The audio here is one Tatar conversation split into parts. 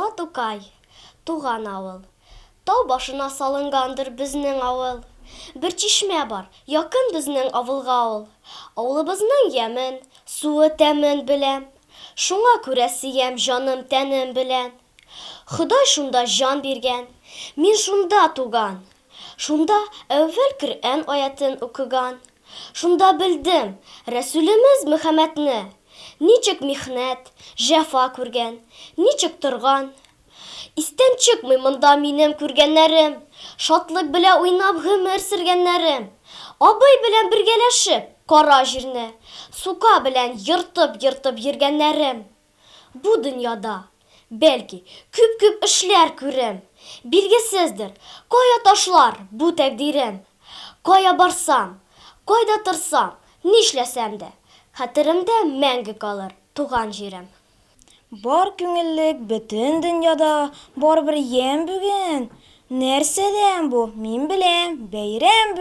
Ала Тукай, туган авыл. Тау башына салынгандыр безнең авыл. Бер чишмә бар, якын безнең авылга ул. Авылыбызның ямен, суы тәмен беләм. Шуңа күрә сөям җаным тәнем белән. Ходай шунда җан биргән, мин шунда туган. Шунда әүвәл Коръән аятын укыган. Шунда белдем Рәсүлебез Мөхәммәдне. Ничек михнәт, җәфа күргән, ничек торган. Истән чыкмый монда минем күргәннәрем. Шатлык белә уйнап гомер сөргәннәрем. Абый белән бергәләшеп кара җирне, сука белән йыртып йөргәннәрем. Бу дөньяда, бәлки, күп эшләр күрем. Билгесездер, кая ташлар бу тәкъдирем. Кая барсам, кайда торсам, нишләсәм дә, хәтеремдә мәңге калыр туган җирем. Бар күңеллек бөтен дөньяда, бар бер ям бүген. Нәрсәдән бу? Мин беләм, бәйрәм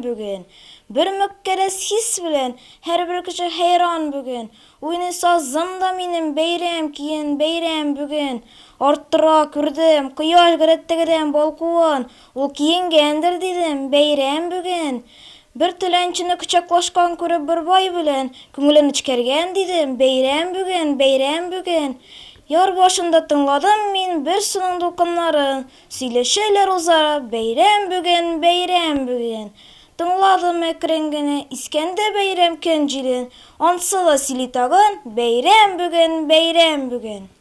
бүген. Бер мөккәрәс хис белән, һәрбер кеше хәйран бүген. Уйный сазым да минем бәйрәм киен, бәйрәм бүген. Арттыра күрдем, кояш гәрәттәгедән балкуын, ул киенгәндер дидем, бәйрәм бүген. Бер теләнчене кочаклашкан күреп бер бай белән, күңелен эчкәргән дидем, бәйрәм бүген. Яр башында тыңладым мин бер суның дулкыннарын, сөйләшәләр үзара, бәйрәм бүген. Тыңладым әкрен генә, искәндә бәйрәм көн җилен, ансы да сөйли тагын, бәйрәм бүген.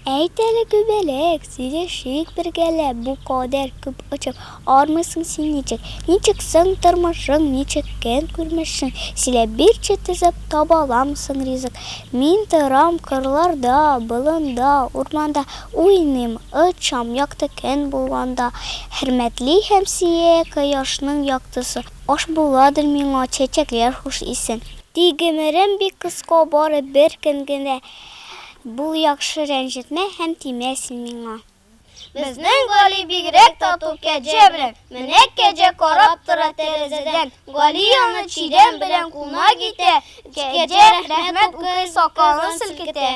Әйт әле күбәләк, сөйләшик бергәләп, бу кадәр күп очып, армысың син ничек соң тормышың, ничек көн күрмешең, сөйләп бирче тезеп таба аламсың ризык. Мин торам кырларда, болында, урманда, уйныйм, очам якты көн булганда. Хөрмәтле Һәмсия кояшның яктысы, аш буладыр миңа чәчәкләр хуш исен. Тик гомерем бик кыска, бары бер көн генә. Бул яхшы рәнҗетмә һәм тимә син миңа. Безнең Гали бигрәк тату кәҗә белән, менә кәҗә карап тора тәрәзәдән. Гали аны чирәм белән кулына китә, кәҗә рәхмәт укый сакалын селкетә.